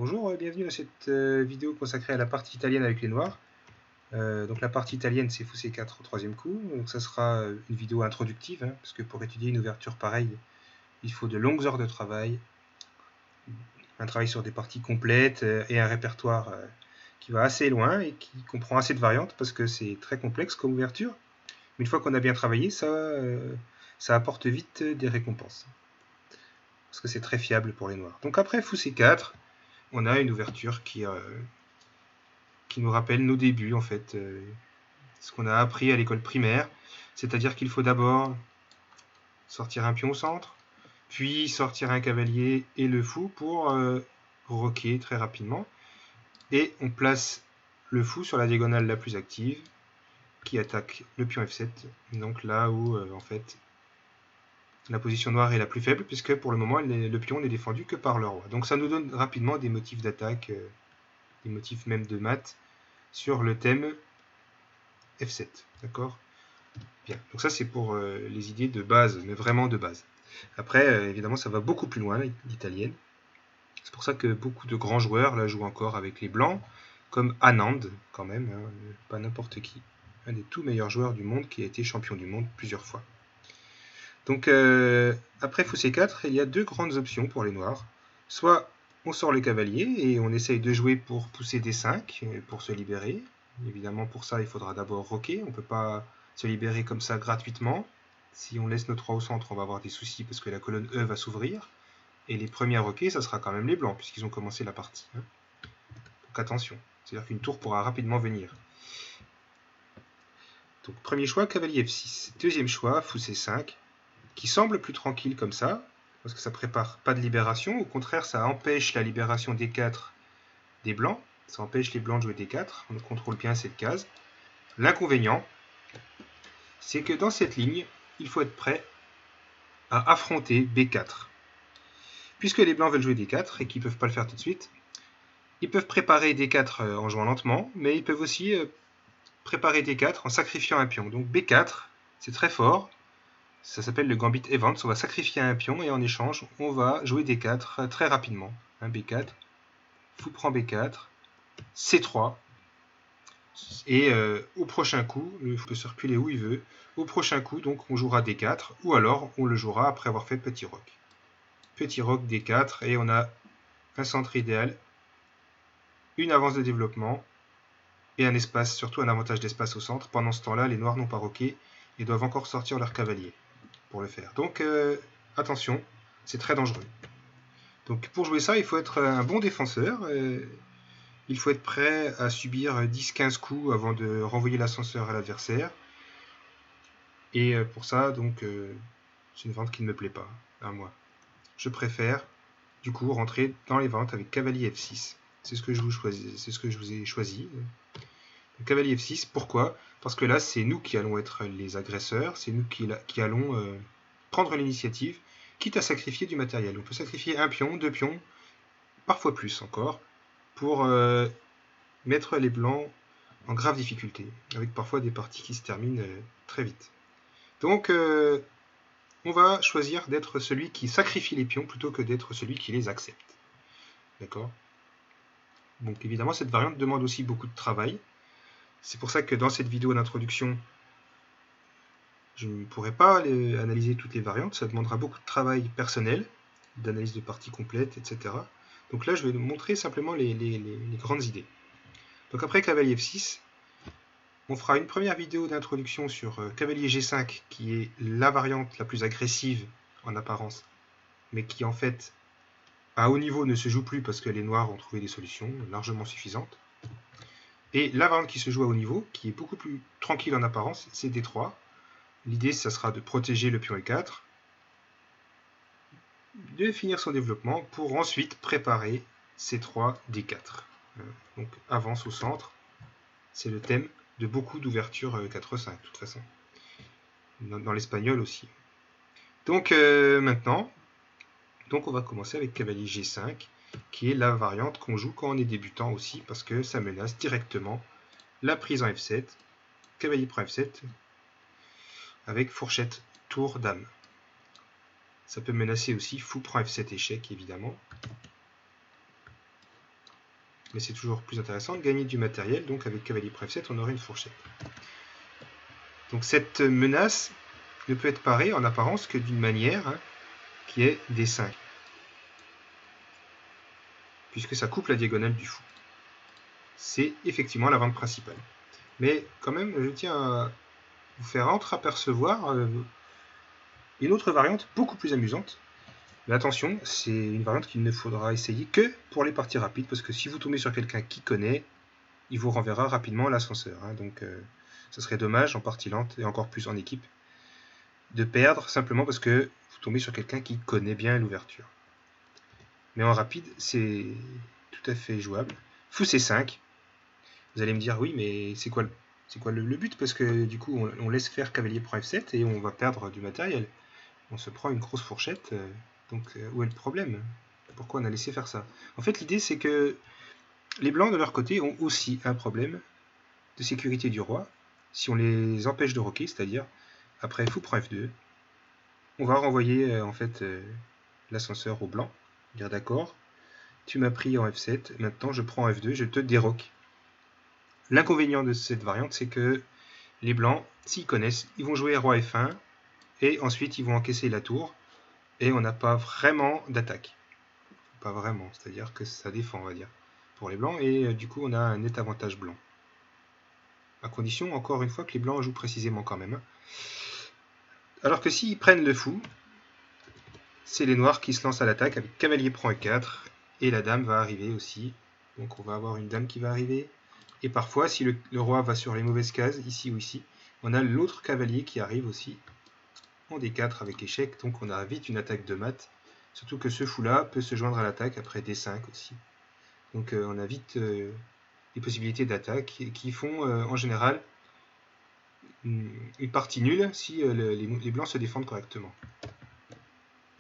Bonjour, bienvenue dans cette vidéo consacrée à la partie italienne avec les noirs. Donc la partie italienne c'est fou C4 au troisième coup, donc ça sera une vidéo introductive, hein, parce que pour étudier une ouverture pareille, il faut de longues heures de travail, un travail sur des parties complètes et un répertoire qui va assez loin et qui comprend assez de variantes, parce que c'est très complexe comme ouverture. Mais une fois qu'on a bien travaillé, ça apporte vite des récompenses, parce que c'est très fiable pour les noirs. Donc après fou C4, on a une ouverture qui nous rappelle nos débuts en fait, ce qu'on a appris à l'école primaire, c'est-à-dire qu'il faut d'abord sortir un pion au centre, puis sortir un cavalier et le fou pour roquer très rapidement, et on place le fou sur la diagonale la plus active qui attaque le pion F7, donc là où en fait la position noire est la plus faible, puisque pour le moment le pion n'est défendu que par le roi. Donc ça nous donne rapidement des motifs d'attaque, des motifs même de maths sur le thème F7, d'accord. Bien, donc ça c'est pour les idées de base, mais vraiment de base. Après, évidemment, ça va beaucoup plus loin, l'italienne. C'est pour ça que beaucoup de grands joueurs la jouent encore avec les blancs, comme Anand, quand même, hein, pas n'importe qui. Un des tout meilleurs joueurs du monde qui a été champion du monde plusieurs fois. Donc, après fou C4, il y a deux grandes options pour les noirs. Soit on sort le cavalier et on essaye de jouer pour pousser D5, pour se libérer. Évidemment, pour ça, il faudra d'abord roquer. On ne peut pas se libérer comme ça gratuitement. Si on laisse notre roi au centre, on va avoir des soucis parce que la colonne E va s'ouvrir. Et les premiers à roquer, ça sera quand même les blancs, puisqu'ils ont commencé la partie. Hein. Donc attention, c'est-à-dire qu'une tour pourra rapidement venir. Donc premier choix, cavalier F6. Deuxième choix, fou C5, qui semble plus tranquille comme ça, parce que ça prépare pas de libération. Au contraire, ça empêche la libération D4 des blancs. Ça empêche les blancs de jouer D4. On contrôle bien cette case. L'inconvénient, c'est que dans cette ligne, il faut être prêt à affronter B4. Puisque les blancs veulent jouer D4 et qu'ils ne peuvent pas le faire tout de suite, ils peuvent préparer D4 en jouant lentement, mais ils peuvent aussi préparer D4 en sacrifiant un pion. Donc B4, c'est très fort. Ça s'appelle le gambit events. On va sacrifier un pion et en échange, on va jouer D4 très rapidement. Un B4, fou prend B4, C3, et au prochain coup, le fou peut se reculer où il veut. Au prochain coup, donc, on jouera D4, ou alors on le jouera après avoir fait petit roc. Petit roc D4, et on a un centre idéal, une avance de développement, et un espace, surtout un avantage d'espace au centre. Pendant ce temps-là, les noirs n'ont pas roqué et doivent encore sortir leur cavalier pour le faire. Donc attention, c'est très dangereux. Donc pour jouer ça, il faut être un bon défenseur. Il faut être prêt à subir 10-15 coups avant de renvoyer l'ascenseur à l'adversaire. Et pour ça, donc, c'est une vente qui ne me plaît pas, à moi. Je préfère, du coup, rentrer dans les ventes avec cavalier F6. C'est ce que je vous ai choisi. Donc, cavalier F6, pourquoi? Parce que là, c'est nous qui allons être les agresseurs, c'est nous qui allons prendre l'initiative, quitte à sacrifier du matériel. On peut sacrifier un pion, deux pions, parfois plus encore, pour mettre les blancs en grave difficulté, avec parfois des parties qui se terminent très vite. Donc, on va choisir d'être celui qui sacrifie les pions plutôt que d'être celui qui les accepte. D'accord? Donc évidemment, cette variante demande aussi beaucoup de travail. C'est pour ça que dans cette vidéo d'introduction, je ne pourrai pas analyser toutes les variantes, ça demandera beaucoup de travail personnel, d'analyse de parties complètes, etc. Donc là, je vais vous montrer simplement les grandes idées. Donc après cavalier F6, on fera une première vidéo d'introduction sur cavalier G5, qui est la variante la plus agressive en apparence, mais qui en fait, à haut niveau, ne se joue plus parce que les noirs ont trouvé des solutions largement suffisantes. Et la variante qui se joue à haut niveau, qui est beaucoup plus tranquille en apparence, c'est D3. L'idée, ça sera de protéger le pion E4, de finir son développement pour ensuite préparer C3, D4. Donc avance au centre, c'est le thème de beaucoup d'ouvertures 4-5 de toute façon. Dans l'espagnol aussi. Donc maintenant, donc on va commencer avec cavalier G5, qui est la variante qu'on joue quand on est débutant aussi, parce que ça menace directement la prise en F7, cavalier prend F7, avec fourchette tour dame. Ça peut menacer aussi fou prend F7 échec, évidemment. mais c'est toujours plus intéressant de gagner du matériel. Donc avec cavalier prend F7, on aurait une fourchette. Donc cette menace ne peut être parée en apparence que d'une manière, hein, qui est D5. Puisque ça coupe la diagonale du fou. C'est effectivement la vente principale. Mais quand même, je tiens à vous faire entreapercevoir une autre variante beaucoup plus amusante. Mais attention, c'est une variante qu'il ne faudra essayer que pour les parties rapides, parce que si vous tombez sur quelqu'un qui connaît, il vous renverra rapidement à l'ascenseur. Hein. Donc ce serait dommage en partie lente, et encore plus en équipe, de perdre simplement parce que vous tombez sur quelqu'un qui connaît bien l'ouverture. Mais en rapide, c'est tout à fait jouable. Fou C5. Vous allez me dire, oui, mais c'est quoi le but? Parce que du coup, on laisse faire cavalier prend F7 et on va perdre du matériel. On se prend une grosse fourchette. Donc, où est le problème? Pourquoi on a laissé faire ça? En fait, l'idée, c'est que les blancs, de leur côté, ont aussi un problème de sécurité du roi. Si on les empêche de roquer, c'est-à-dire, après fou prend F2, on va renvoyer en fait l'ascenseur au blanc. Dire d'accord, tu m'as pris en F7, maintenant je prends F2, je te déroque. L'inconvénient de cette variante, c'est que les blancs, s'ils connaissent, ils vont jouer roi F1, et ensuite ils vont encaisser la tour, et on n'a pas vraiment d'attaque. Pas vraiment, c'est-à-dire que ça défend, on va dire, pour les blancs, et du coup on a un net avantage blanc. À condition, encore une fois, que les blancs jouent précisément quand même. Alors que s'ils prennent le fou, c'est les noirs qui se lancent à l'attaque avec cavalier prend E4, et la dame va arriver aussi. Donc on va avoir une dame qui va arriver. Et parfois, si le roi va sur les mauvaises cases, ici ou ici, on a l'autre cavalier qui arrive aussi en D4 avec échec. Donc on a vite une attaque de mat. Surtout que ce fou-là peut se joindre à l'attaque après D5 aussi. Donc on a vite des possibilités d'attaque qui font en général une partie nulle si les blancs se défendent correctement.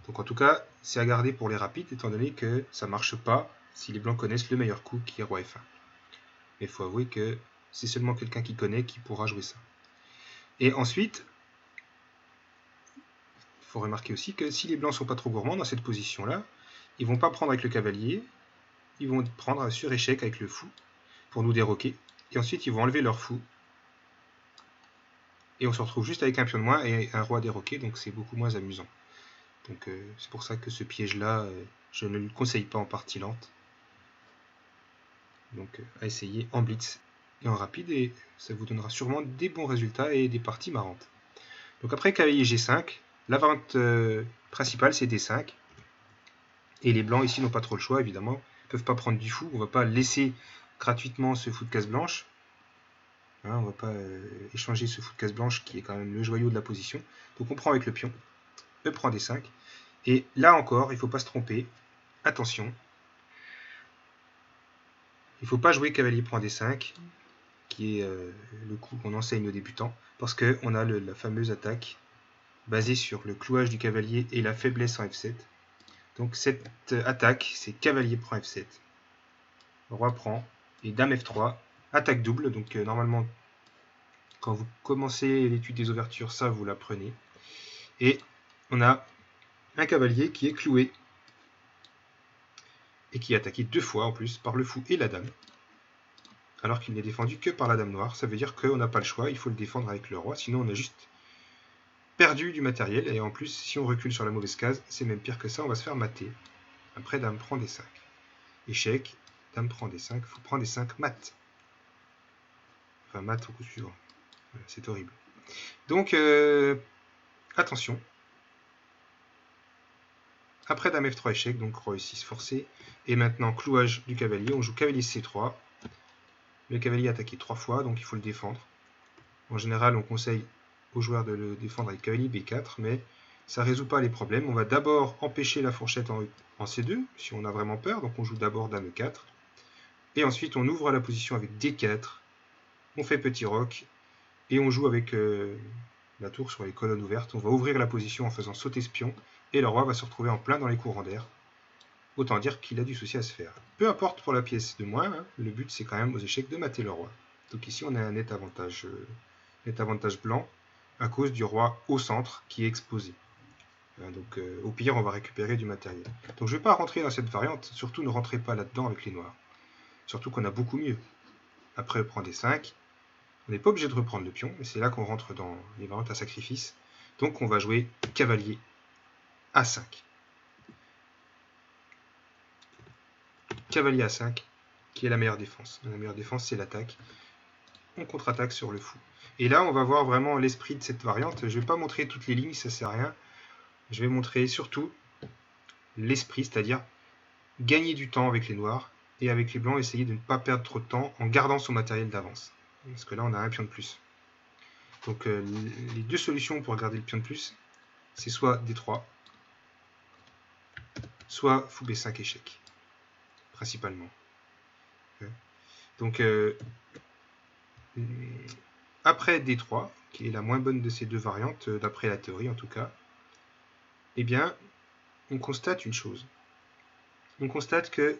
Donc en tout cas, c'est à garder pour les rapides, étant donné que ça ne marche pas si les blancs connaissent le meilleur coup qui est roi F1. Mais il faut avouer que c'est seulement quelqu'un qui connaît qui pourra jouer ça. Et ensuite, il faut remarquer aussi que si les blancs ne sont pas trop gourmands dans cette position-là, ils ne vont pas prendre avec le cavalier, ils vont prendre sur échec avec le fou pour nous déroquer. Et ensuite, ils vont enlever leur fou. Et on se retrouve juste avec un pion de moins et un roi déroqué, donc c'est beaucoup moins amusant. Donc c'est pour ça que ce piège-là, je ne le conseille pas en partie lente. Donc à essayer en blitz et en rapide, et ça vous donnera sûrement des bons résultats et des parties marrantes. Donc après cavalier G5, la variante principale c'est D5. Et les blancs ici n'ont pas trop le choix, évidemment. Ils ne peuvent pas prendre du fou, on ne va pas laisser gratuitement ce fou de case blanche. Hein, on ne va pas échanger ce fou de case blanche qui est quand même le joyau de la position. Donc on prend avec le pion. E prend D5. Et là encore, il ne faut pas se tromper. Attention. Il ne faut pas jouer cavalier prend D5, qui est le coup qu'on enseigne aux débutants, parce qu'on a la fameuse attaque basée sur le clouage du cavalier et la faiblesse en F7. Donc cette attaque, c'est cavalier prend F7. Roi prend, et dame F3, attaque double. Donc normalement, quand vous commencez l'étude des ouvertures, ça vous l'apprenez. Et on a un cavalier qui est cloué et qui est attaqué deux fois en plus par le fou et la dame, alors qu'il n'est défendu que par la dame noire. Ça veut dire qu'on n'a pas le choix, il faut le défendre avec le roi, sinon on a juste perdu du matériel, et en plus si on recule sur la mauvaise case, c'est même pire que ça, on va se faire mater. Après dame prend D5, échec, dame prend D5, fou prend D5, mat. Enfin mat au coup suivant, voilà, c'est horrible. Donc attention. Après dame F3 échec, donc roi E6 forcé. Et maintenant clouage du cavalier, on joue cavalier C3. Le cavalier a attaqué 3 fois, donc il faut le défendre. En général, on conseille aux joueurs de le défendre avec cavalier B4, mais ça ne résout pas les problèmes. On va d'abord empêcher la fourchette en C2, si on a vraiment peur, donc on joue d'abord dame E4. Et ensuite, on ouvre la position avec D4. On fait petit roc, et on joue avec la tour sur les colonnes ouvertes. On va ouvrir la position en faisant sauter ce pion, et le roi va se retrouver en plein dans les courants d'air. Autant dire qu'il a du souci à se faire. Peu importe pour la pièce de moins, hein, le but c'est quand même aux échecs de mater le roi. Donc ici on a un net avantage blanc à cause du roi au centre qui est exposé. Donc au pire on va récupérer du matériel. Donc je ne vais pas rentrer dans cette variante, surtout ne rentrez pas là-dedans avec les noirs. Surtout qu'on a beaucoup mieux. Après E prend D5, on n'est pas obligé de reprendre le pion, mais c'est là qu'on rentre dans les variantes à sacrifice. Donc on va jouer cavalier A5. Cavalier A5, qui est la meilleure défense. La meilleure défense, c'est l'attaque. On contre-attaque sur le fou. Et là, on va voir vraiment l'esprit de cette variante. Je ne vais pas montrer toutes les lignes, ça ne sert à rien. Je vais montrer surtout l'esprit, c'est-à-dire gagner du temps avec les noirs et avec les blancs, essayer de ne pas perdre trop de temps en gardant son matériel d'avance. Parce que là, on a un pion de plus. Donc, les deux solutions pour garder le pion de plus, c'est soit D3, soit fou B5 échec, principalement. Donc, après D3, qui est la moins bonne de ces deux variantes, d'après la théorie en tout cas, eh bien, on constate une chose. On constate que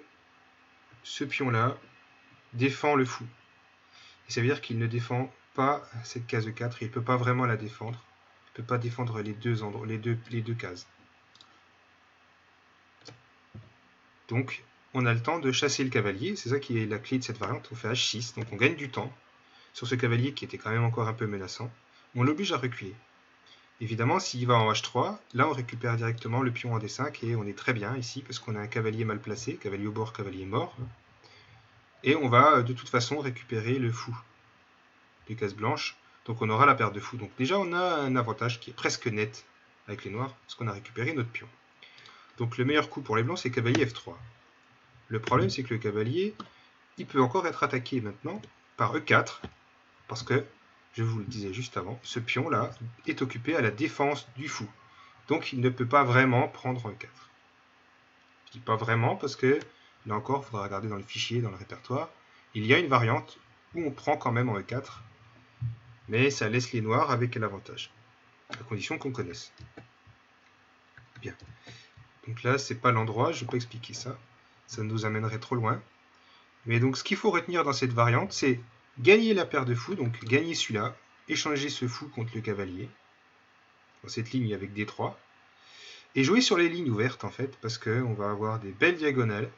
ce pion-là défend le fou. Et ça veut dire qu'il ne défend pas cette case 4, il ne peut pas vraiment la défendre. Il ne peut pas défendre les deux cases. Donc, on a le temps de chasser le cavalier, c'est ça qui est la clé de cette variante. On fait H6, donc on gagne du temps sur ce cavalier qui était quand même encore un peu menaçant. On l'oblige à reculer. Évidemment, s'il va en H3, là on récupère directement le pion en D5 et on est très bien ici parce qu'on a un cavalier mal placé, cavalier au bord, cavalier mort. Et on va de toute façon récupérer le fou des cases blanches. Donc on aura la paire de fous. Donc déjà on a un avantage qui est presque net avec les noirs parce qu'on a récupéré notre pion. Donc le meilleur coup pour les blancs c'est cavalier F3. Le problème c'est que le cavalier, il peut encore être attaqué maintenant par E4 parce que, je vous le disais juste avant, ce pion-là est occupé à la défense du fou. Donc il ne peut pas vraiment prendre E4. Je dis pas vraiment parce que, là encore, il faudra regarder dans le fichier, dans le répertoire, il y a une variante où on prend quand même en E4, mais ça laisse les noirs avec l'avantage, à condition qu'on connaisse. Bien. Donc là, c'est pas l'endroit, je peux expliquer ça. Ça nous amènerait trop loin. Mais donc, ce qu'il faut retenir dans cette variante, c'est gagner la paire de fous, donc gagner celui-là, échanger ce fou contre le cavalier, dans cette ligne avec D3, et jouer sur les lignes ouvertes, en fait, parce qu'on va avoir des belles diagonales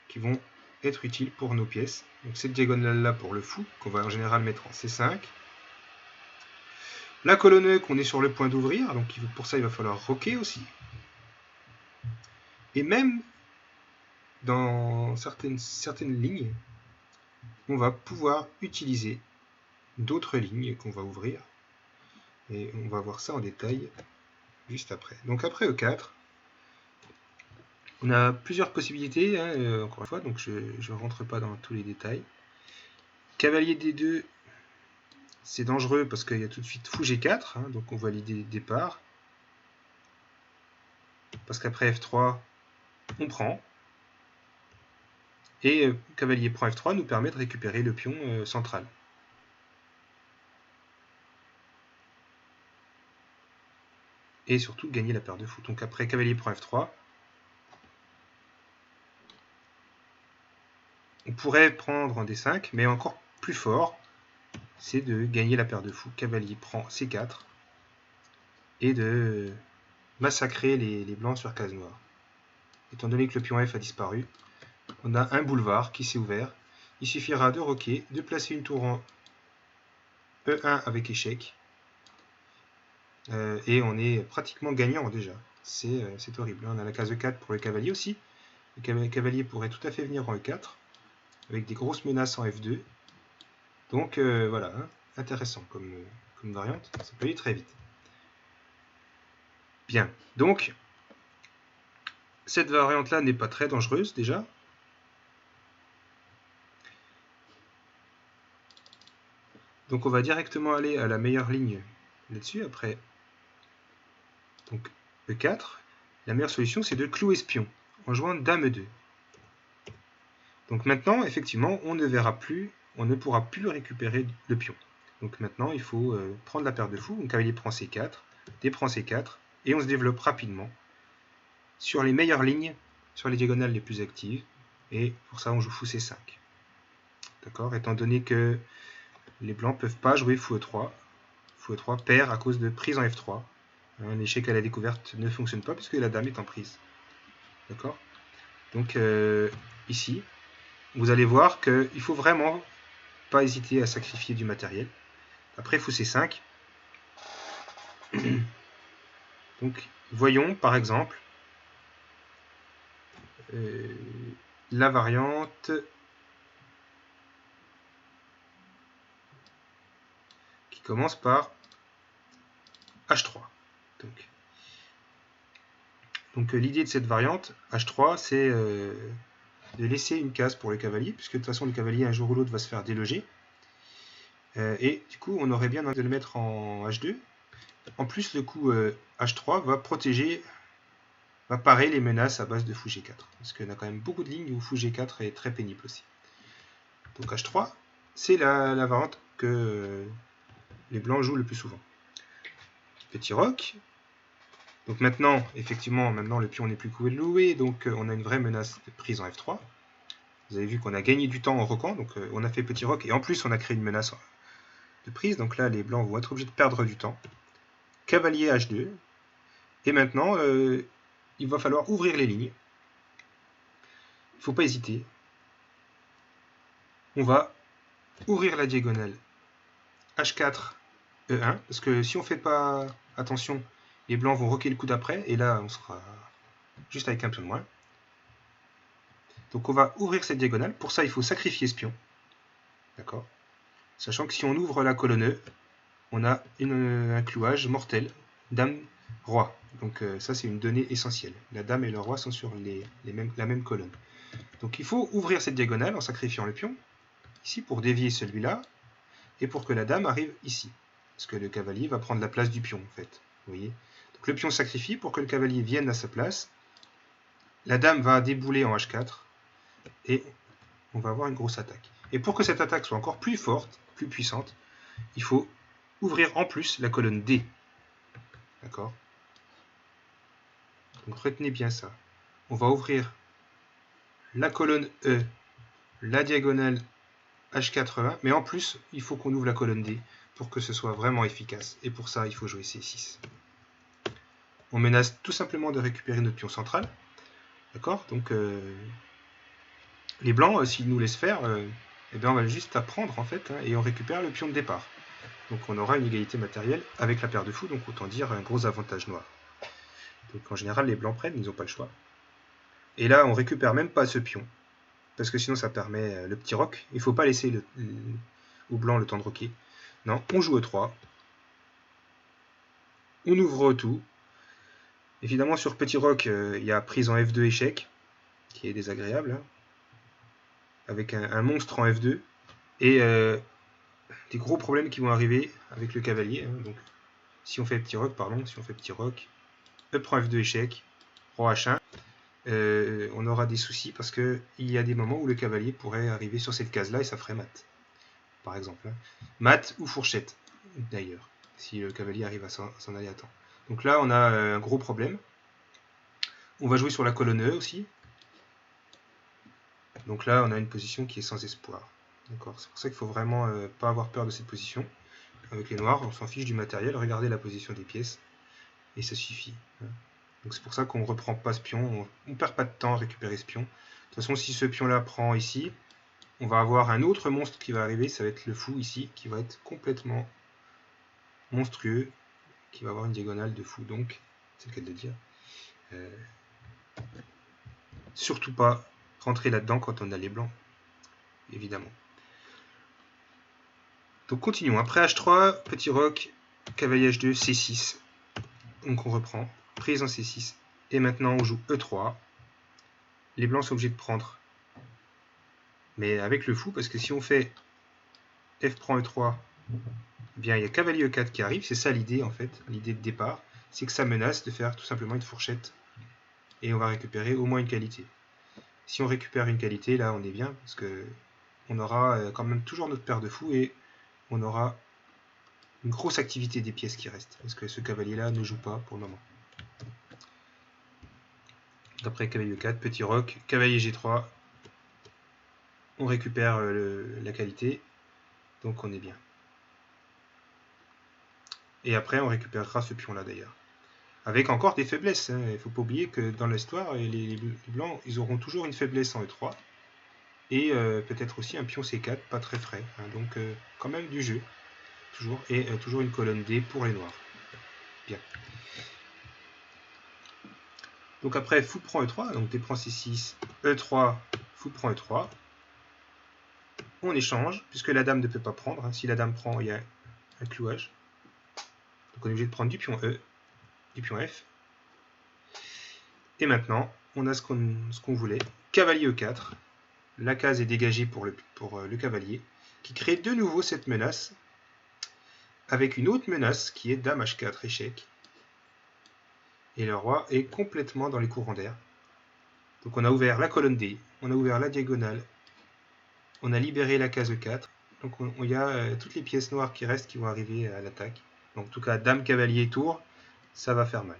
qui vont être utiles pour nos pièces. Donc cette diagonale-là pour le fou, qu'on va en général mettre en C5. La colonne qu'on est sur le point d'ouvrir, donc pour ça il va falloir roquer aussi. Et même dans certaines lignes, on va pouvoir utiliser d'autres lignes qu'on va ouvrir. Et on va voir ça en détail juste après. Donc après E4, on a plusieurs possibilités, hein, encore une fois, donc je ne rentre pas dans tous les détails. Cavalier D2, c'est dangereux parce qu'il y a tout de suite fou G4, hein, donc on voit l'idée de départ. Parce qu'après F3, on prend. Et cavalier prend F3 nous permet de récupérer le pion central. Et surtout gagner la paire de fou. Donc après cavalier prend F3, on pourrait prendre en D5, mais encore plus fort, c'est de gagner la paire de fou. Cavalier prend C4 et de massacrer les blancs sur case noire. Étant donné que le pion F a disparu, on a un boulevard qui s'est ouvert. Il suffira de roquer, de placer une tour en E1 avec échec. Et on est pratiquement gagnant déjà. C'est horrible. On a la case E4 pour le cavalier aussi. Le cavalier pourrait tout à fait venir en E4, avec des grosses menaces en F2. Donc voilà, hein, intéressant comme variante. Ça peut aller très vite. Bien, donc cette variante-là n'est pas très dangereuse déjà. Donc on va directement aller à la meilleure ligne là-dessus après. Donc E4, la meilleure solution c'est de clouer ce pion en jouant Dame 2. Donc maintenant, effectivement, on ne verra plus, on ne pourra plus récupérer le pion. Donc maintenant, il faut prendre la paire de fous. Donc cavalier prend C4, D prend C4, et on se développe rapidement sur les meilleures lignes, sur les diagonales les plus actives. Et pour ça, on joue fou C5. D'accord ? Étant donné que les blancs ne peuvent pas jouer fou E3. Fou E3 perd à cause de prise en F3. Un échec à la découverte ne fonctionne pas puisque la dame est en prise. D'accord ? Donc ici, vous allez voir qu'il faut vraiment pas hésiter à sacrifier du matériel. Après, fou C5. Donc, voyons par exemple la variante qui commence par H3. Donc l'idée de cette variante, H3, c'est de laisser une case pour le cavalier, puisque de toute façon le cavalier un jour ou l'autre va se faire déloger. Et du coup, on aurait bien envie de le mettre en H2. En plus, le coup H3 va protéger, va parer les menaces à base de fou G4. Parce qu'on a quand même beaucoup de lignes où fou G4 est très pénible aussi. Donc H3, c'est la variante que les blancs jouent le plus souvent. Petit roc. Donc maintenant, effectivement, maintenant le pion n'est plus couvé de louer, donc on a une vraie menace de prise en F3. Vous avez vu qu'on a gagné du temps en roquant, donc on a fait petit roc, et en plus on a créé une menace de prise, donc là les blancs vont être obligés de perdre du temps. Cavalier H2, et maintenant il va falloir ouvrir les lignes. Il ne faut pas hésiter. On va ouvrir la diagonale H4, E1, parce que si on ne fait pas attention, les blancs vont roquer le coup d'après, et là on sera juste avec un pion de moins. Donc on va ouvrir cette diagonale. Pour ça, il faut sacrifier ce pion. D'accord. Sachant que si on ouvre la colonne E, on a un clouage mortel, dame, roi. Donc ça, c'est une donnée essentielle. La dame et le roi sont sur la même colonne. Donc il faut ouvrir cette diagonale en sacrifiant le pion, ici, pour dévier celui-là, et pour que la dame arrive ici. Parce que le cavalier va prendre la place du pion, en fait. Vous voyez. Donc le pion sacrifie pour que le cavalier vienne à sa place. La dame va débouler en H4, et on va avoir une grosse attaque. Et pour que cette attaque soit encore plus forte, plus puissante, il faut ouvrir en plus la colonne D. D'accord? Donc retenez bien ça. On va ouvrir la colonne E, la diagonale H80, mais en plus, il faut qu'on ouvre la colonne D pour que ce soit vraiment efficace. Et pour ça, il faut jouer C6. On menace tout simplement de récupérer notre pion central. D'accord? Donc les blancs, s'ils nous laissent faire, eh bien, on va juste apprendre en fait, hein, et on récupère le pion de départ. Donc on aura une égalité matérielle avec la paire de fous, donc autant dire un gros avantage noir. Donc en général, les blancs prennent, ils n'ont pas le choix. Et là, on récupère même pas ce pion, parce que sinon ça permet le petit roc. Il ne faut pas laisser au blanc le temps de roquer. Non, on joue E3. On ouvre tout. Évidemment, sur petit roc, il y a prise en F2 échec, qui est désagréable, hein, avec un monstre en F2. Et des gros problèmes qui vont arriver avec le cavalier. Hein, donc, si on fait petit roc, E prend F2 échec, Roi H1, on aura des soucis parce qu'il y a des moments où le cavalier pourrait arriver sur cette case-là et ça ferait mat, par exemple. Hein. Mat ou fourchette, d'ailleurs, si le cavalier arrive à s'en aller à temps. Donc là, on a un gros problème. On va jouer sur la colonne E aussi. Donc là, on a une position qui est sans espoir. D'accord. C'est pour ça qu'il ne faut vraiment pas avoir peur de cette position. Avec les noirs, on s'en fiche du matériel. Regardez la position des pièces. Et ça suffit. Donc c'est pour ça qu'on ne reprend pas ce pion. On ne perd pas de temps à récupérer ce pion. De toute façon, si ce pion-là prend ici, on va avoir un autre monstre qui va arriver. Ça va être le fou ici, qui va être complètement monstrueux. Qui va avoir une diagonale de fou. Donc, c'est le cas de le dire. Surtout pas rentrer là-dedans quand on a les blancs. Évidemment. Donc continuons. Après H3, petit roc, cavalier H2, C6. Donc on reprend. Prise en C6. Et maintenant on joue E3. Les blancs sont obligés de prendre. Mais avec le fou, parce que si on fait F prend E3, eh bien il y a cavalier E4 qui arrive. C'est ça l'idée en fait. L'idée de départ. C'est que ça menace de faire tout simplement une fourchette. Et on va récupérer au moins une qualité. Si on récupère une qualité, là on est bien. Parce que on aura quand même toujours notre paire de fous. Et on aura une grosse activité des pièces qui restent, parce que ce cavalier-là ne joue pas pour le moment. D'après cavalier 4, petit roc, cavalier G3, on récupère la qualité, donc on est bien. Et après, on récupérera ce pion-là d'ailleurs. Avec encore des faiblesses. Hein. Il ne faut pas oublier que dans l'histoire, les blancs, ils auront toujours une faiblesse en E3. et peut-être aussi un pion C4, pas très frais, hein, donc quand même du jeu, toujours, et toujours une colonne D pour les noirs. Bien. Donc après, fou prend E3, donc D prend C6, E3, fou prend E3. On échange, puisque la dame ne peut pas prendre, hein. Si la dame prend, il y a un clouage. Donc on est obligé de prendre du pion E, du pion F. Et maintenant, on a ce qu'on voulait. Cavalier E4. La case est dégagée pour le cavalier, qui crée de nouveau cette menace, avec une autre menace qui est dame H4, échec. Et le roi est complètement dans les courants d'air. Donc on a ouvert la colonne D, on a ouvert la diagonale, on a libéré la case E4. Donc il y a toutes les pièces noires qui restent qui vont arriver à l'attaque. Donc en tout cas, dame, cavalier, tour, ça va faire mal.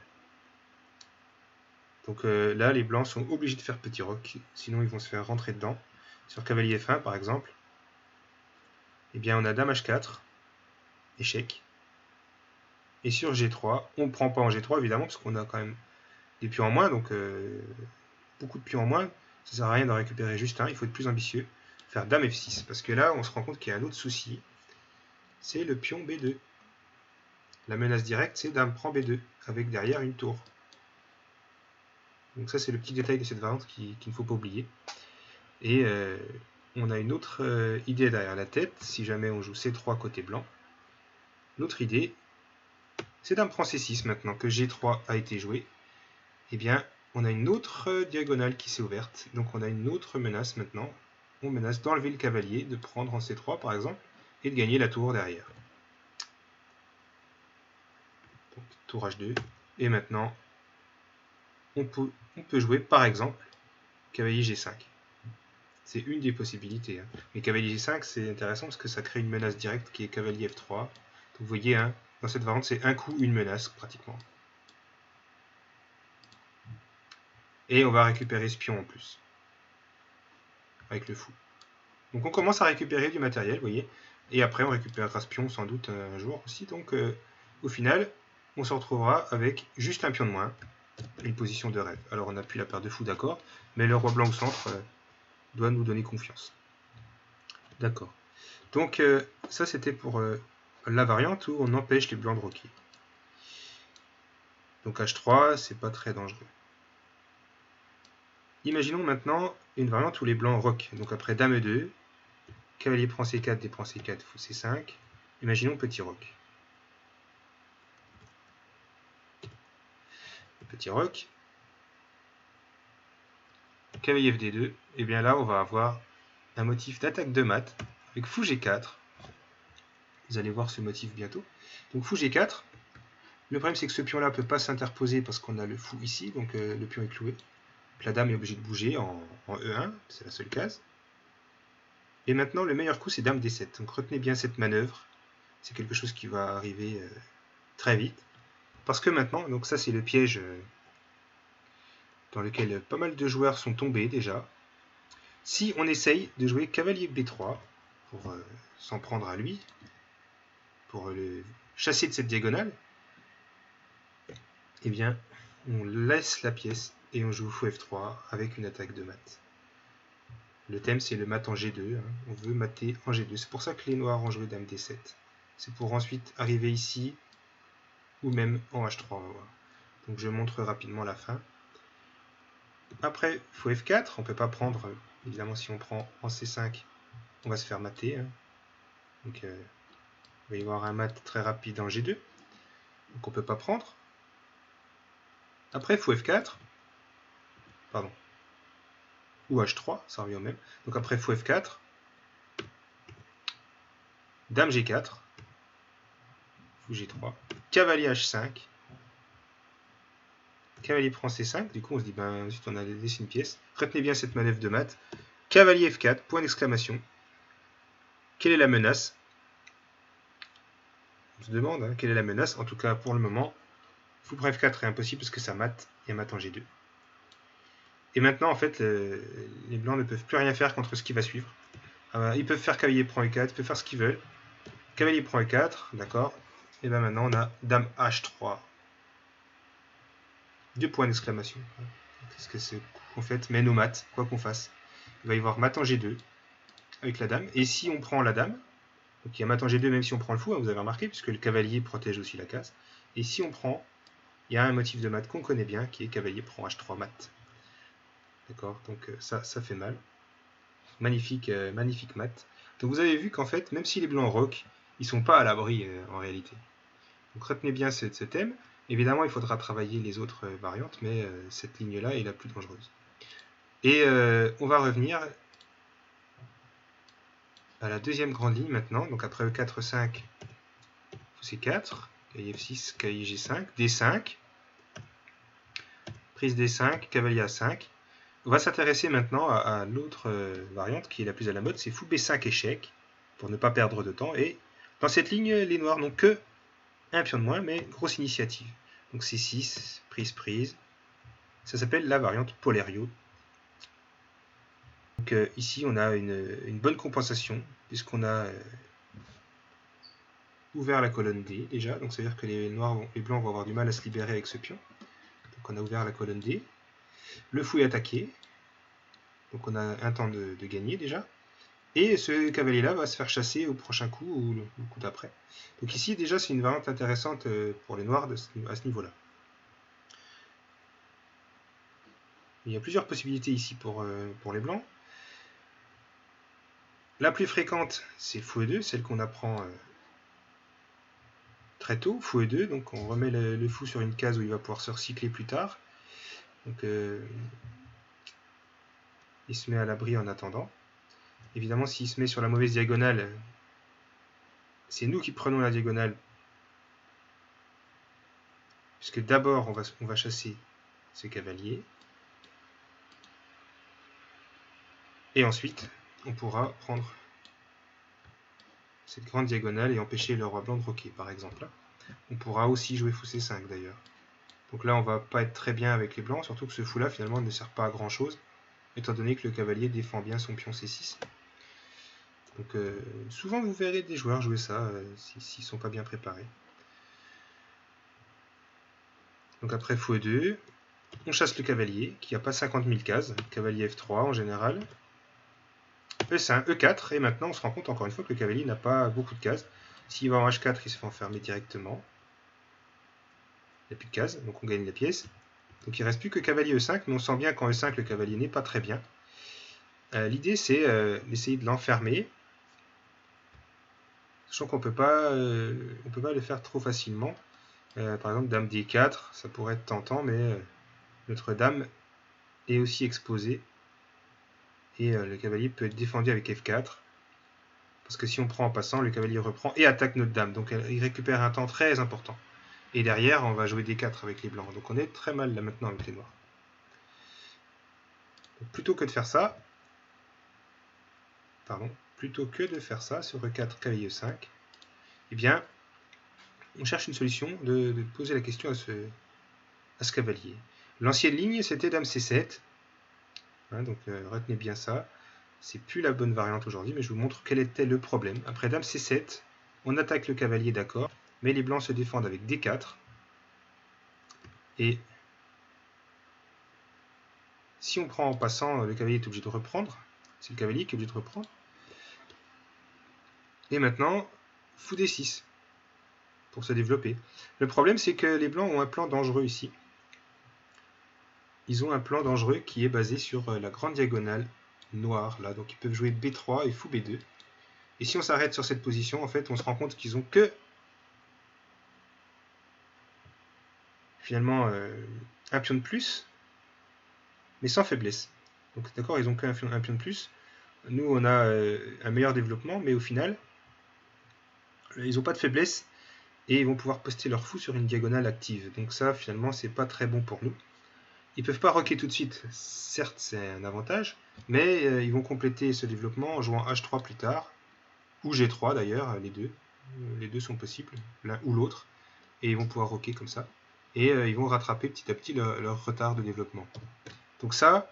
Donc là, les blancs sont obligés de faire petit roc, sinon ils vont se faire rentrer dedans. Sur cavalier F1 par exemple, eh bien on a dame H4, échec. Et sur G3, on ne prend pas en G3 évidemment, parce qu'on a quand même des pions en moins, donc beaucoup de pions en moins, ça ne sert à rien d'en récupérer juste un, il faut être plus ambitieux. Faire dame F6, parce que là on se rend compte qu'il y a un autre souci, c'est le pion B2. La menace directe, c'est dame prend B2, avec derrière une tour. Donc ça c'est le petit détail de cette variante qu'il ne faut pas oublier. Et on a une autre idée derrière la tête, si jamais on joue C3 côté blanc. L'autre idée, c'est dame prend C6 maintenant que G3 a été joué. Eh bien, on a une autre diagonale qui s'est ouverte. Donc on a une autre menace maintenant. On menace d'enlever le cavalier, de prendre en C3 par exemple, et de gagner la tour derrière. Donc tour H2. Et maintenant, on peut jouer par exemple cavalier G5. C'est une des possibilités. Hein. Mais cavalier G5, c'est intéressant parce que ça crée une menace directe qui est cavalier F3. Donc vous voyez, hein, dans cette variante, c'est un coup, une menace pratiquement. Et on va récupérer ce pion en plus. Avec le fou. Donc on commence à récupérer du matériel, vous voyez. Et après, on récupérera ce pion sans doute un jour aussi. Donc au final, on se retrouvera avec juste un pion de moins. Une position de rêve. Alors on n'a plus la paire de fous, d'accord. Mais le roi blanc au centre doit nous donner confiance. D'accord. Donc ça c'était pour la variante où on empêche les blancs de roquer. Donc H3, c'est pas très dangereux. Imaginons maintenant une variante où les blancs roquent. Donc après dame E2, cavalier prend C4, D prend C4, fou C5. Imaginons petit roc. Petit roc. Cavalier FD2. Et bien là, on va avoir un motif d'attaque de mat avec fou G4. Vous allez voir ce motif bientôt. Donc fou G4. Le problème, c'est que ce pion-là ne peut pas s'interposer parce qu'on a le fou ici, donc le pion est cloué. Donc, la dame est obligée de bouger en E1, c'est la seule case. Et maintenant, le meilleur coup, c'est dame D7. Donc retenez bien cette manœuvre. C'est quelque chose qui va arriver très vite. Parce que maintenant, donc ça c'est le piège dans lequel pas mal de joueurs sont tombés déjà. Si on essaye de jouer cavalier B3 pour s'en prendre à lui, pour le chasser de cette diagonale, eh bien, on laisse la pièce et on joue fou F3 avec une attaque de mat. Le thème, c'est le mat en G2. Hein. On veut mater en G2. C'est pour ça que les noirs ont joué dame D7. C'est pour ensuite arriver ici, ou même en H3. On va voir. Donc je montre rapidement la fin. Après, fou F4. On ne peut pas prendre, évidemment, si on prend en C5, on va se faire mater. Hein. Donc il va y avoir un mat très rapide en G2. Donc on ne peut pas prendre. Après, fou F4. Pardon. Ou H3, ça revient au même. Donc après, fou F4. Dame G4. Fou G3. Cavalier H5. Cavalier prend C5. Du coup, on se dit, ben, ensuite, on a laissé une pièce. Retenez bien cette manœuvre de mat. Cavalier F4, point d'exclamation. Quelle est la menace? On se demande, hein, quelle est la menace? En tout cas, pour le moment, fou prend F4 est impossible parce que ça mate. Il y a mat en G2. Et maintenant, en fait, les blancs ne peuvent plus rien faire contre ce qui va suivre. Ils peuvent faire cavalier prend E4, ils peuvent faire ce qu'ils veulent. Cavalier prend E4, d'accord. Et bien maintenant, on a dame H3. Deux points d'exclamation. Qu'est-ce que c'est qu'on fait? Mais nos maths, quoi qu'on fasse. il va y avoir mat en G2 avec la dame. Et si on prend la dame, donc il y a mat en G2 même si on prend le fou, hein, vous avez remarqué, puisque le cavalier protège aussi la case. Et si on prend, il y a un motif de mat qu'on connaît bien, qui est cavalier prend H3 mat. D'accord, donc ça fait mal. Magnifique, magnifique mat. Donc vous avez vu qu'en fait, même si les blancs rock, ils sont pas à l'abri en réalité. Donc retenez bien ce thème. Évidemment, il faudra travailler les autres variantes, mais cette ligne-là est la plus dangereuse. Et on va revenir à la deuxième grande ligne maintenant. Donc après E4, E5, fou C4, cavalier F6, cavalier G5, D5, prise D5, cavalier A5. On va s'intéresser maintenant à l'autre variante qui est la plus à la mode, c'est fou B5 échec, pour ne pas perdre de temps. Et dans cette ligne, les noirs n'ont que un pion de moins, mais grosse initiative. Donc C6, prise. Ça s'appelle la variante Polerio. Donc ici, on a une bonne compensation, puisqu'on a ouvert la colonne D déjà. Donc ça veut dire que les blancs vont avoir du mal à se libérer avec ce pion. Donc on a ouvert la colonne D. Le fou est attaqué. Donc on a un temps de gagner déjà. Et ce cavalier-là va se faire chasser au prochain coup ou le coup d'après. Donc ici, déjà, c'est une variante intéressante pour les noirs à ce niveau-là. Il y a plusieurs possibilités ici pour les blancs. La plus fréquente, c'est fou E2, celle qu'on apprend très tôt, fou E2. Donc on remet le fou sur une case où il va pouvoir se recycler plus tard. Donc il se met à l'abri en attendant. Évidemment, s'il se met sur la mauvaise diagonale, c'est nous qui prenons la diagonale. Puisque d'abord, on va chasser ce cavalier. Et ensuite, on pourra prendre cette grande diagonale et empêcher le roi blanc de roquer, par exemple. On pourra aussi jouer fou C5 d'ailleurs. Donc là, on va pas être très bien avec les blancs, surtout que ce fou-là, finalement, ne sert pas à grand-chose, étant donné que le cavalier défend bien son pion C6. Donc souvent, vous verrez des joueurs jouer ça, s'ils ne sont pas bien préparés. Donc après fou E2, on chasse le cavalier, qui n'a pas 50 000 cases, cavalier F3 en général. E5, E4, et maintenant on se rend compte encore une fois que le cavalier n'a pas beaucoup de cases. S'il va en H4, il se fait enfermer directement. Il n'y a plus de cases, donc on gagne la pièce. Donc il ne reste plus que cavalier E5, mais on sent bien qu'en E5, le cavalier n'est pas très bien. L'idée, c'est d'essayer de l'enfermer, sachant qu'on ne peut pas le faire trop facilement. Par exemple, dame D4, ça pourrait être tentant, mais notre dame est aussi exposée. Et le cavalier peut être défendu avec F4. Parce que si on prend en passant, le cavalier reprend et attaque notre dame. Donc il récupère un temps très important. Et derrière, on va jouer D4 avec les blancs. Donc on est très mal là maintenant avec les noirs. Donc, plutôt que de faire ça sur E4, cavalier E5, eh bien, on cherche une solution de poser la question à ce cavalier. L'ancienne ligne, c'était dame C7. Hein, donc retenez bien ça. C'est plus la bonne variante aujourd'hui, mais je vous montre quel était le problème. Après dame C7, on attaque le cavalier, d'accord, mais les blancs se défendent avec D4. Et si on prend en passant, le cavalier est obligé de reprendre. C'est le cavalier qui est obligé de reprendre. Et maintenant, fou D6 pour se développer. Le problème, c'est que les blancs ont un plan dangereux ici. Ils ont un plan dangereux qui est basé sur la grande diagonale noire, là. Donc ils peuvent jouer B3 et fou B2. Et si on s'arrête sur cette position, en fait, on se rend compte qu'ils ont que finalement un pion de plus, mais sans faiblesse. Donc d'accord, ils ont qu'un pion de plus. Nous, on a un meilleur développement, mais au final, ils n'ont pas de faiblesse et ils vont pouvoir poster leur fou sur une diagonale active. Donc ça, finalement, c'est pas très bon pour nous. Ils peuvent pas roquer tout de suite. Certes, c'est un avantage, mais ils vont compléter ce développement en jouant H3 plus tard, ou G3 d'ailleurs, les deux. Les deux sont possibles, l'un ou l'autre, et ils vont pouvoir roquer comme ça. Et ils vont rattraper petit à petit leur retard de développement. Donc ça,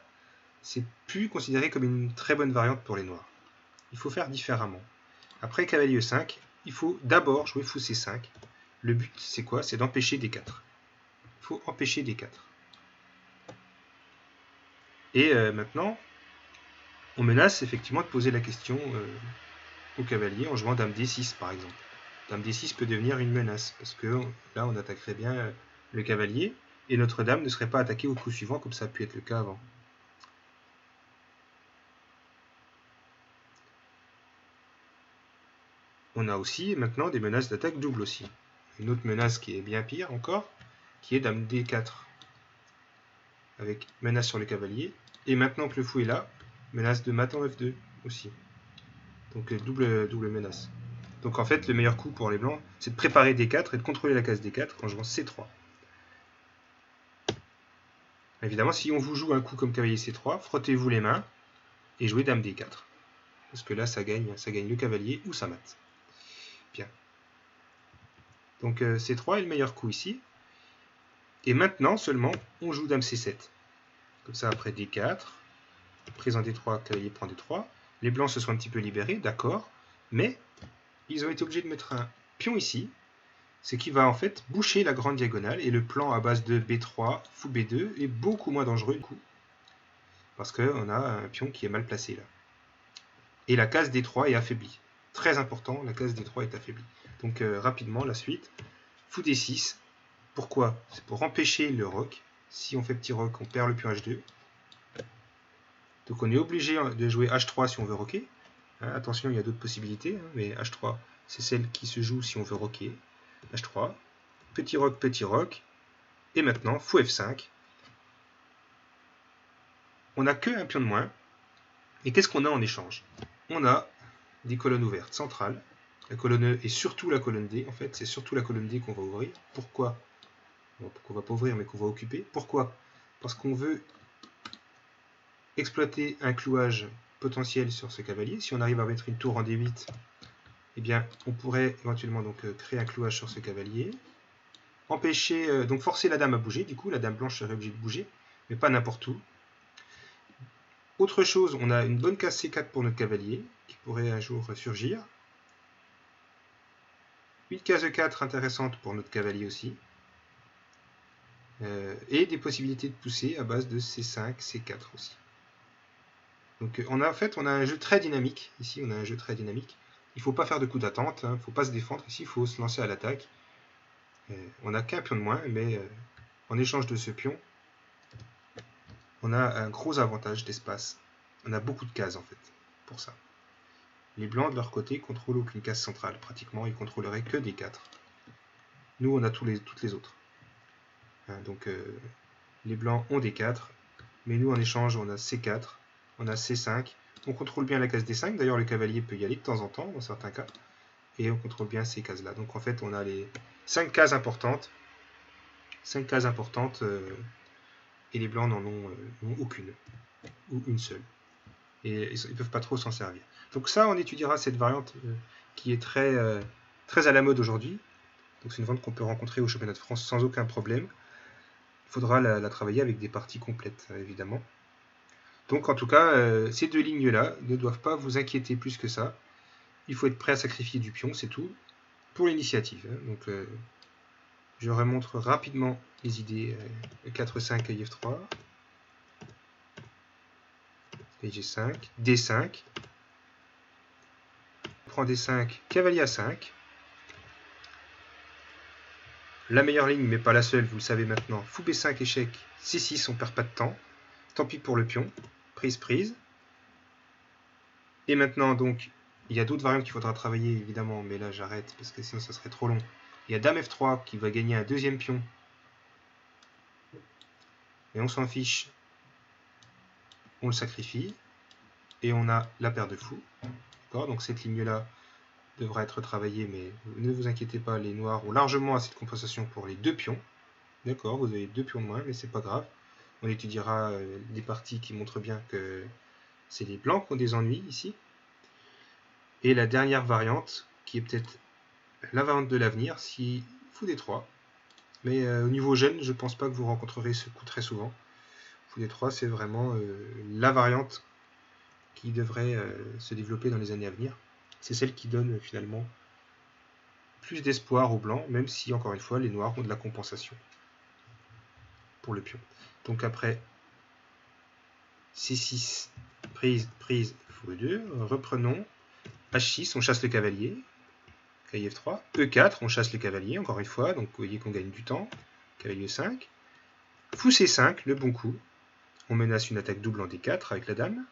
c'est plus considéré comme une très bonne variante pour les noirs. Il faut faire différemment. Après cavalier E5, il faut d'abord jouer fou C5. Le but, c'est quoi? C'est d'empêcher D4. Il faut empêcher D4. Et maintenant, on menace effectivement de poser la question au cavalier en jouant dame d6 par exemple. Dame d6 peut devenir une menace, parce que là on attaquerait bien le cavalier, et notre dame ne serait pas attaquée au coup suivant, comme ça a pu être le cas avant. On a aussi maintenant des menaces d'attaque double aussi. Une autre menace qui est bien pire encore, qui est dame d4, avec menace sur le cavalier, et maintenant que le fou est là, menace de mat en f2 aussi. Donc double menace. Donc en fait, le meilleur coup pour les blancs, c'est de préparer d4 et de contrôler la case d4 en jouant c3. Évidemment, si on vous joue un coup comme cavalier c3, frottez-vous les mains et jouez dame d4. Parce que là, ça gagne le cavalier ou ça mate. Bien. Donc c3 est le meilleur coup ici. Et maintenant seulement, on joue dame c7. Comme ça, après d4, prise en d3, cavalier prend d3. Les blancs se sont un petit peu libérés, d'accord. Mais ils ont été obligés de mettre un pion ici, ce qui va en fait boucher la grande diagonale, et le plan à base de b3, fou b2 est beaucoup moins dangereux du coup, parce qu'on a un pion qui est mal placé là. Et la case d3 est affaiblie. Très important, la case d3 est affaiblie. Donc rapidement, la suite, fou d6. Pourquoi? C'est pour empêcher le roc. Si on fait petit roc, on perd le pion h2. Donc on est obligé de jouer h3 si on veut roquer. Attention, il y a d'autres possibilités, mais h3, c'est celle qui se joue si on veut roquer. h3, petit roc, et maintenant, fou f5. On n'a qu'un pion de moins, et qu'est-ce qu'on a en échange? On a des colonnes ouvertes centrales, la colonne E et surtout la colonne D, en fait, c'est surtout la colonne D qu'on va ouvrir. Pourquoi? Bon, qu'on va pas ouvrir, mais qu'on va occuper. Pourquoi? Parce qu'on veut exploiter un clouage potentiel sur ce cavalier. Si on arrive à mettre une tour en D8, eh bien, on pourrait éventuellement donc créer un clouage sur ce cavalier, empêcher, donc forcer la dame à bouger. Du coup, la dame blanche serait obligée de bouger, mais pas n'importe où. Autre chose, on a une bonne case C4 pour notre cavalier, qui pourrait un jour surgir. Une case E4 intéressante pour notre cavalier aussi. Et des possibilités de pousser à base de C5, C4 aussi. Donc on a un jeu très dynamique. Ici, on a un jeu très dynamique. Il ne faut pas faire de coup d'attente, il ne faut pas se défendre. Ici, il faut se lancer à l'attaque. On n'a qu'un pion de moins, mais en échange de ce pion, on a un gros avantage d'espace. On a beaucoup de cases en fait, pour ça. Les blancs de leur côté contrôlent aucune case centrale. Pratiquement, ils contrôleraient que des 4. Nous, on a toutes les autres. Donc les blancs ont des 4, mais nous en échange, on a C4, on a C5. On contrôle bien la case D5. D'ailleurs, le cavalier peut y aller de temps en temps, dans certains cas. Et on contrôle bien ces cases-là. Donc en fait, on a les 5 cases importantes. 5 cases importantes, et les blancs n'en ont aucune. Ou une seule. Et ils ne peuvent pas trop s'en servir. Donc ça, on étudiera cette variante qui est très à la mode aujourd'hui. Donc c'est une variante qu'on peut rencontrer au championnat de France sans aucun problème. Il faudra la travailler avec des parties complètes, évidemment. Donc en tout cas, ces deux lignes-là ne doivent pas vous inquiéter plus que ça. Il faut être prêt à sacrifier du pion, c'est tout, pour l'initiative. Donc je remontre rapidement les idées. 4-5, F3. G5, D5. On prend D5, cavalier A5. La meilleure ligne, mais pas la seule, vous le savez maintenant. Fou B5, échec, C6, on perd pas de temps. Tant pis pour le pion. Prise. Et maintenant, donc, il y a d'autres variantes qu'il faudra travailler, évidemment, mais là j'arrête, parce que sinon ça serait trop long. Il y a Dame F3 qui va gagner un deuxième pion. Et on s'en fiche. On le sacrifie. Et on a la paire de fous. Donc cette ligne-là devra être travaillée, mais ne vous inquiétez pas, les noirs ont largement assez de compensation pour les deux pions. D'accord, vous avez deux pions de moins, mais c'est pas grave. On étudiera des parties qui montrent bien que c'est les blancs qui ont des ennuis ici. Et la dernière variante, qui est peut-être la variante de l'avenir, si fou D3. Mais au niveau jeune, je ne pense pas que vous rencontrerez ce coup très souvent. Fou D3, c'est vraiment la variante qui devrait se développer dans les années à venir. C'est celle qui donne finalement plus d'espoir aux blancs, même si, encore une fois, les noirs ont de la compensation pour le pion. Donc après C6, prise, prise, fou E2. Reprenons. H6, on chasse le cavalier. Cavalier F3. E4, on chasse le cavalier, encore une fois. Donc vous voyez qu'on gagne du temps. Cavalier E5. Fou C5, le bon coup. On menace une attaque double en D4 avec la dame.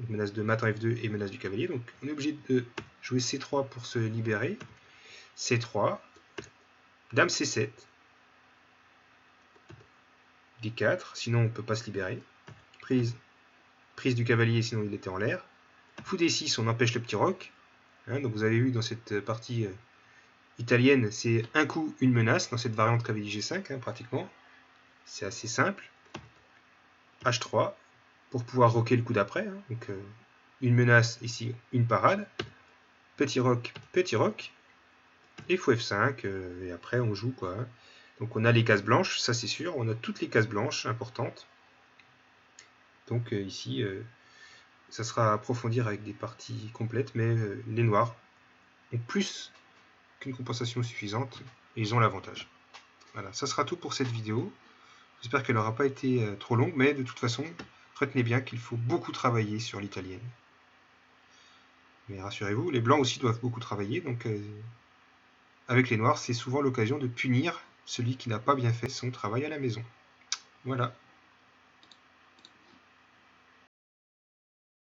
Menace de mat en F2 et menace du cavalier. Donc on est obligé de jouer C3 pour se libérer. C3. Dame C7. D4, sinon on ne peut pas se libérer. Prise. Prise du cavalier, sinon il était en l'air. Fou D6, on empêche le petit roc. Donc vous avez vu dans cette partie italienne, c'est un coup, une menace, dans cette variante cavalier G5, pratiquement. C'est assez simple. H3, pour pouvoir roquer le coup d'après. Donc une menace, ici, une parade. Petit roc, et fou F5, et après on joue quoi. Donc on a les cases blanches, ça c'est sûr, on a toutes les cases blanches importantes. Donc ici, ça sera à approfondir avec des parties complètes, mais les noirs ont plus qu'une compensation suffisante, et ils ont l'avantage. Voilà, ça sera tout pour cette vidéo. J'espère qu'elle n'aura pas été trop longue, mais de toute façon, retenez bien qu'il faut beaucoup travailler sur l'italienne. Mais rassurez-vous, les blancs aussi doivent beaucoup travailler, donc avec les noirs, c'est souvent l'occasion de punir celui qui n'a pas bien fait son travail à la maison. Voilà.